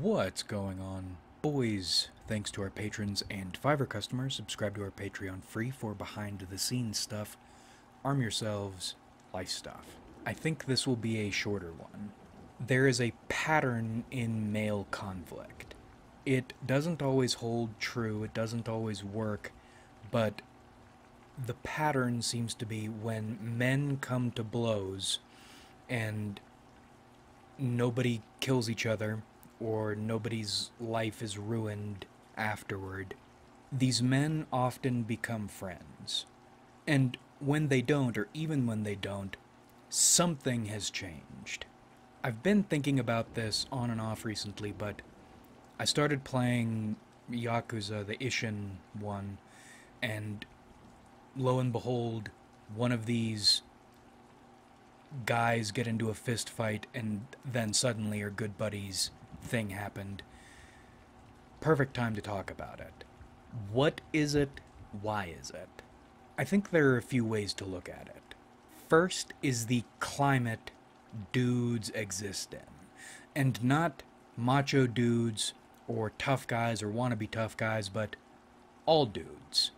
What's going on, boys? Thanks to our patrons and Fiverr customers, subscribe to our Patreon free for behind-the-scenes stuff, arm yourselves, life stuff. I think this will be a shorter one. There is a pattern in male conflict. It doesn't always hold true, it doesn't always work, but the pattern seems to be when men come to blows and nobody kills each other, or nobody's life is ruined afterward, these men often become friends. And when they don't, or even when they don't, something has changed. I've been thinking about this on and off recently, but I started playing Yakuza, the Ishin one, and lo and behold, one of these guys get into a fist fight and then suddenly are good buddies thing happened. Perfect time to talk about it. What is it? Why is it? I think there are a few ways to look at it. First is the climate dudes exist in. And not macho dudes or tough guys or wannabe tough guys, but all dudes.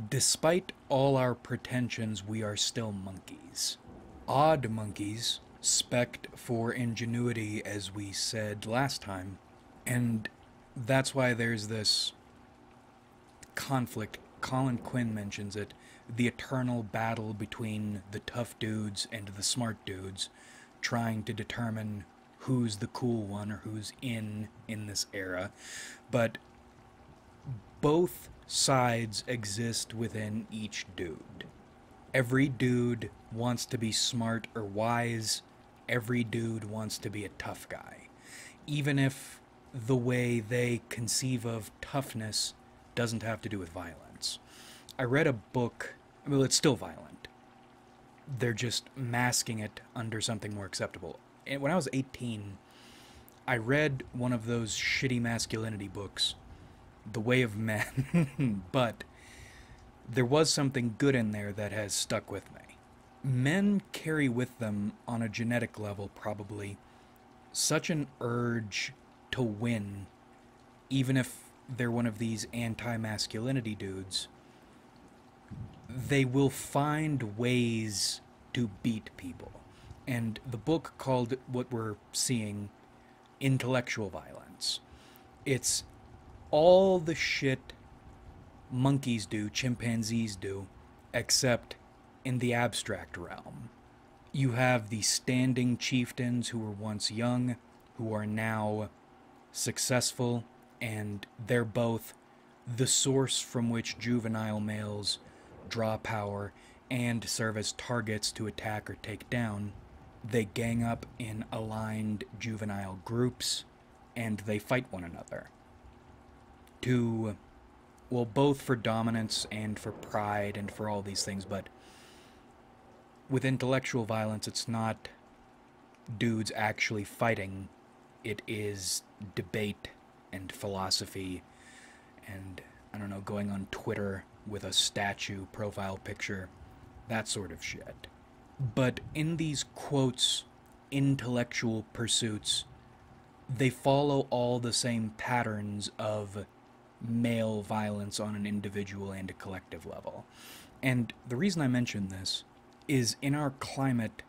Despite all our pretensions, we are still monkeys. Odd monkeys, spec'd for ingenuity, as we said last time, and that's why there's this conflict. Colin Quinn mentions it, the eternal battle between the tough dudes and the smart dudes, trying to determine who's the cool one or who's in this era. But both sides exist within each dude. Every dude wants to be smart or wise. Every dude wants to be a tough guy. Even if the way they conceive of toughness doesn't have to do with violence. I read a book, well, it's still violent. They're just masking it under something more acceptable. And when I was 18, I read one of those shitty masculinity books, The Way of Men, but there was something good in there that has stuck with me. Men carry with them, on a genetic level probably, such an urge to win, even if they're one of these anti-masculinity dudes. They will find ways to beat people. And the book called what we're seeing intellectual violence. It's all the shit monkeys do, chimpanzees do, except in the abstract realm. You have the standing chieftains who were once young, who are now successful, and they're both the source from which juvenile males draw power and serve as targets to attack or take down. They gang up in aligned juvenile groups, and they fight one another. Well, both for dominance and for pride and for all these things, but with intellectual violence, it's not dudes actually fighting. It is debate and philosophy and, I don't know, going on Twitter with a statue profile picture, that sort of shit. But in these quotes, intellectual pursuits, they follow all the same patterns of male violence on an individual and a collective level. And the reason I mention this is in our climate,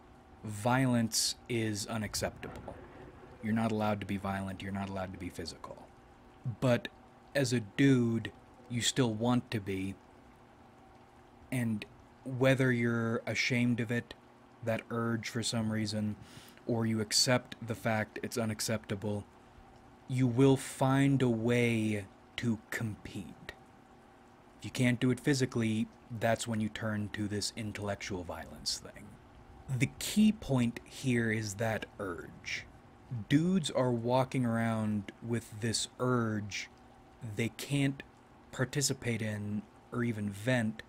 violence is unacceptable. You're not allowed to be violent, you're not allowed to be physical. But as a dude, you still want to be, and whether you're ashamed of it, that urge for some reason, or you accept the fact it's unacceptable, you will find a way to compete. If you can't do it physically, that's when you turn to this intellectual violence thing. The key point here is that urge. Dudes are walking around with this urge they can't participate in or even vent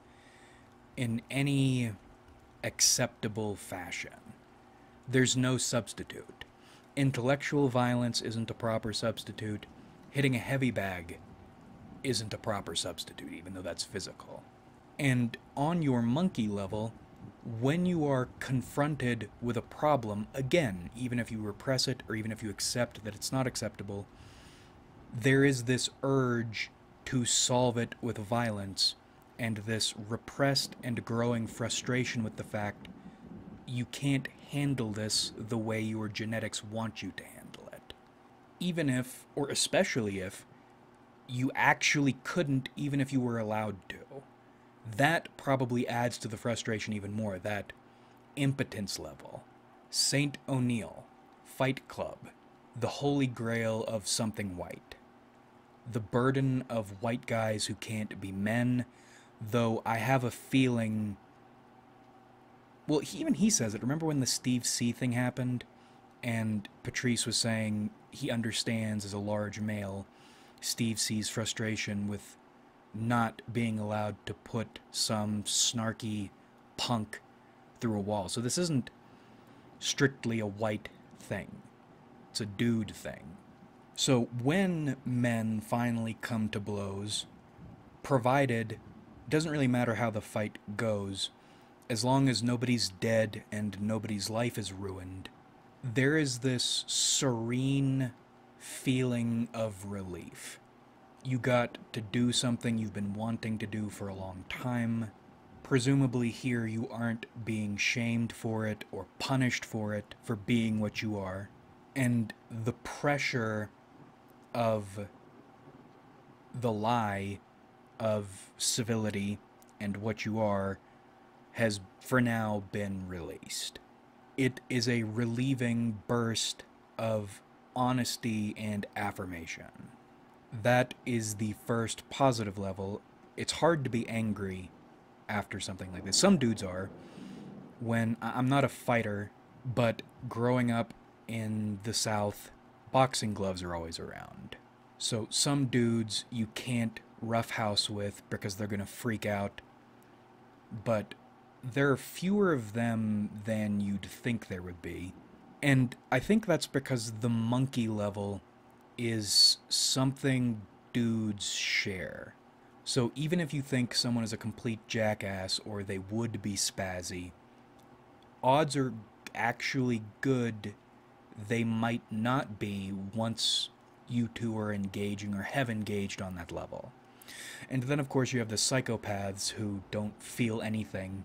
in any acceptable fashion. There's no substitute. Intellectual violence isn't a proper substitute. Hitting a heavy bag isn't a proper substitute, even though that's physical. And on your monkey level, when you are confronted with a problem, again, even if you repress it or even if you accept that it's not acceptable, there is this urge to solve it with violence, and this repressed and growing frustration with the fact you can't handle this the way your genetics want you to handle it. Even if, or especially if, you actually couldn't, even if you were allowed to. That probably adds to the frustration even more, that impotence level. Saint O'Neill, Fight Club, the holy grail of something white. The burden of white guys who can't be men, though I have a feeling... Well, even he says it. Remember when the Steve C thing happened? And Patrice was saying he understands as a large male Steve C's frustration with not being allowed to put some snarky punk through a wall. So this isn't strictly a white thing. It's a dude thing. So when men finally come to blows, provided, it doesn't really matter how the fight goes, as long as nobody's dead and nobody's life is ruined, there is this serene feeling of relief. You got to do something you've been wanting to do for a long time. Presumably here you aren't being shamed for it or punished for it for being what you are. And the pressure of the lie of civility and what you are has for now been released. It is a relieving burst of honesty and affirmation. That is the first positive level. It's hard to be angry after something like this. Some dudes are. When I'm not a fighter, but growing up in the South, boxing gloves are always around. So some dudes you can't roughhouse with because they're going to freak out. But there are fewer of them than you'd think there would be. And I think that's because the monkey level is something dudes share. So even if you think someone is a complete jackass or they would be spazzy, odds are actually good they might not be once you two are engaging or have engaged on that level. And then of course you have the psychopaths who don't feel anything.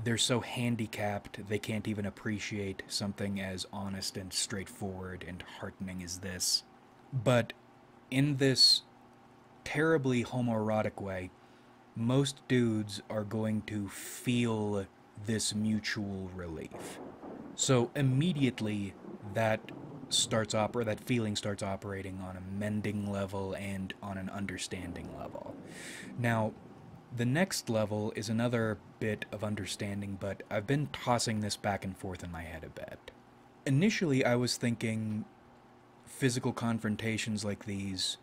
They're so handicapped they can't even appreciate something as honest and straightforward and heartening as this. But in this terribly homoerotic way, most dudes are going to feel this mutual relief. So immediately that feeling starts operating on a mending level and on an understanding level. Now, the next level is another bit of understanding, but I've been tossing this back and forth in my head a bit. Initially, I was thinking physical confrontations like these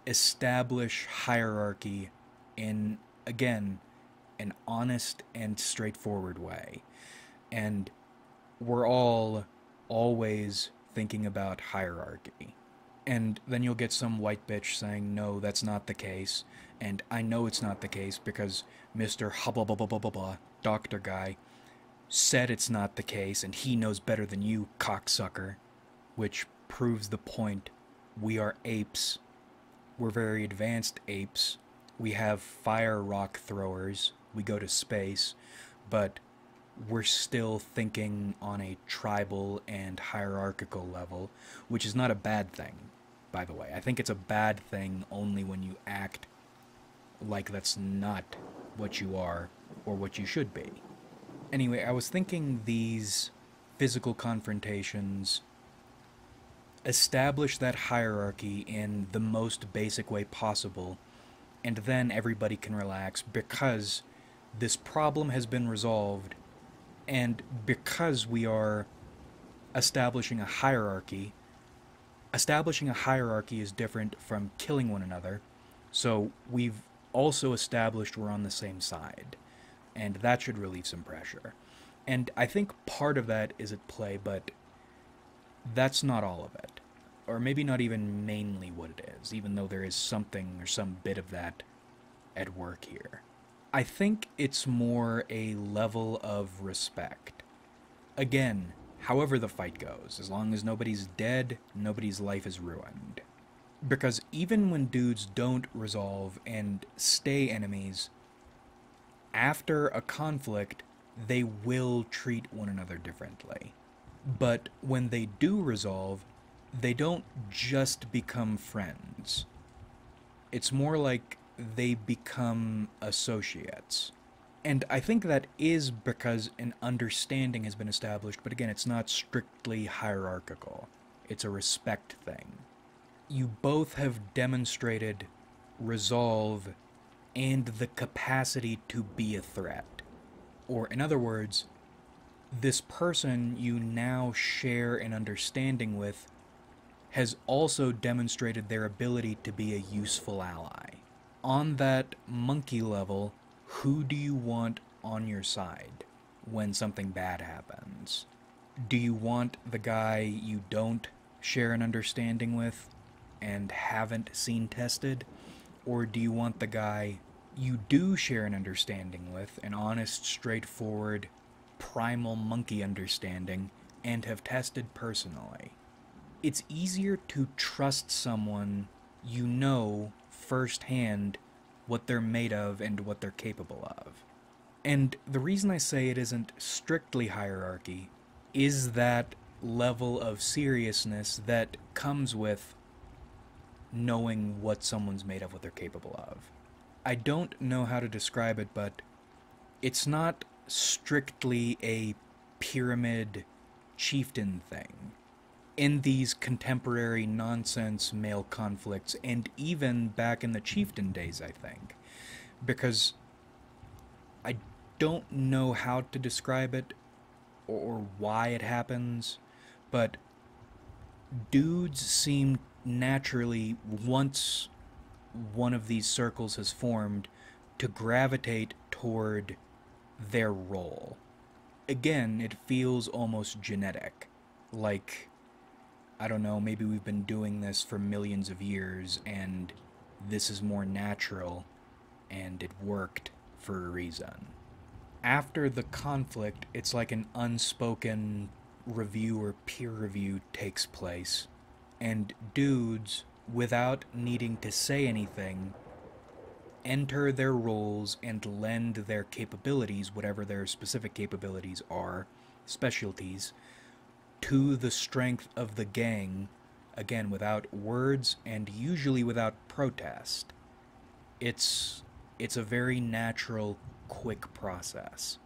establish hierarchy in, again, an honest and straightforward way. And we're all always thinking about hierarchy. And then you'll get some white bitch saying, no, that's not the case. And I know it's not the case because Mr. Hubba doctor guy said it's not the case and he knows better than you, cocksucker. Which proves the point. We are apes. We're very advanced apes. We have fire rock throwers. We go to space. But we're still thinking on a tribal and hierarchical level, which is not a bad thing, by the way. I think it's a bad thing only when you act like that's not what you are or what you should be. Anyway, I was thinking these physical confrontations establish that hierarchy in the most basic way possible, and then everybody can relax because this problem has been resolved, and because we are establishing a hierarchy is different from killing one another, so we've also established we're on the same side, and that should relieve some pressure. And I think part of that is at play, but that's not all of it. Or maybe not even mainly what it is, even though there is something or some bit of that at work here. I think it's more a level of respect. Again, however the fight goes, as long as nobody's dead, nobody's life is ruined. Because even when dudes don't resolve and stay enemies, after a conflict, they will treat one another differently. But when they do resolve, they don't just become friends. It's more like they become associates. And I think that is because an understanding has been established, but again, it's not strictly hierarchical. It's a respect thing. You both have demonstrated resolve and the capacity to be a threat. Or, in other words, this person you now share an understanding with has also demonstrated their ability to be a useful ally. On that monkey level, who do you want on your side when something bad happens? Do you want the guy you don't share an understanding with and haven't seen tested? Or do you want the guy you do share an understanding with, an honest, straightforward, primal monkey understanding, and have tested personally? It's easier to trust someone you know firsthand what they're made of and what they're capable of. And the reason I say it isn't strictly hierarchy is that level of seriousness that comes with knowing what someone's made of, what they're capable of. I don't know how to describe it, but it's not strictly a pyramid chieftain thing. In these contemporary nonsense male conflicts, and even back in the chieftain days, I think. Because I don't know how to describe it or why it happens, but dudes seem naturally, once one of these circles has formed, to gravitate toward their role. Again, it feels almost genetic. Like, I don't know, maybe we've been doing this for millions of years and this is more natural and it worked for a reason. After the conflict, it's like an unspoken review or peer review takes place, and dudes, without needing to say anything, enter their roles and lend their capabilities, whatever their specific capabilities are, specialties, to the strength of the gang, again, without words and usually without protest. It's a very natural, quick process.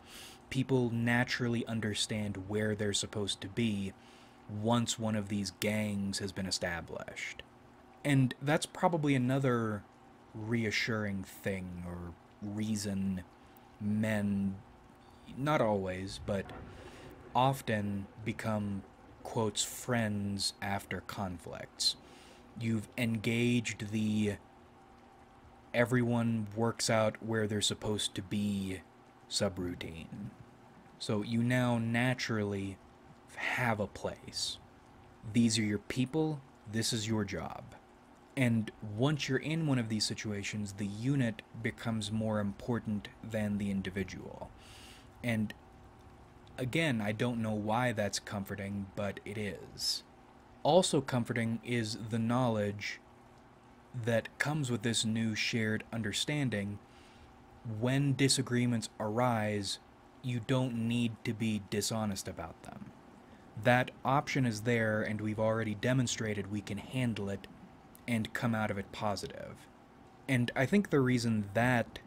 People naturally understand where they're supposed to be once one of these gangs has been established. And that's probably another reassuring thing or reason men, not always, but often become, quotes, friends after conflicts. You've engaged the everyone works out where they're supposed to be subroutine. So you now naturally have a place. These are your people, this is your job. And once you're in one of these situations, the unit becomes more important than the individual. And again, I don't know why that's comforting, but it is. Also comforting is the knowledge that comes with this new shared understanding. When disagreements arise, you don't need to be dishonest about them. That option is there, and we've already demonstrated we can handle it and come out of it positive. And I think the reason that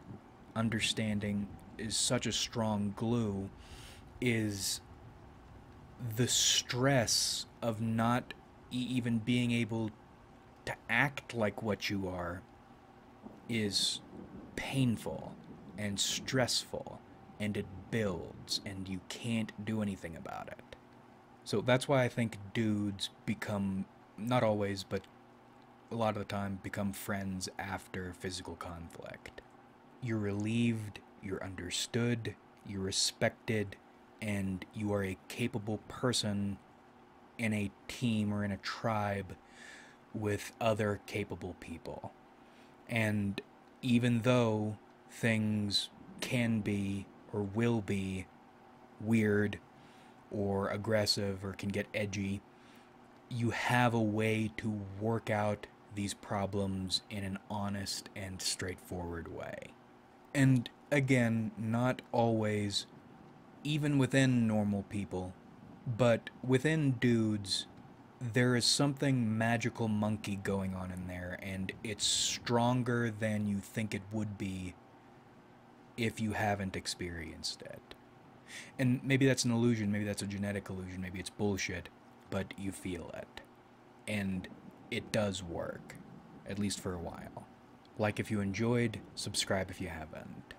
understanding is such a strong glue is the stress of not even being able to act like what you are is painful and stressful, and it builds, and you can't do anything about it. So that's why I think dudes become, not always, but a lot of the time, become friends after physical conflict. You're relieved, you're understood, you're respected, and you are a capable person in a team or in a tribe with other capable people. And even though things can be or will be weird or aggressive or can get edgy, you have a way to work out these problems in an honest and straightforward way. And again, not always, even within normal people, but within dudes, there is something magical monkey going on in there, and it's stronger than you think it would be if you haven't experienced it. And maybe that's an illusion, maybe that's a genetic illusion, maybe it's bullshit, but you feel it. And it does work, at least for a while. Like if you enjoyed, subscribe if you haven't.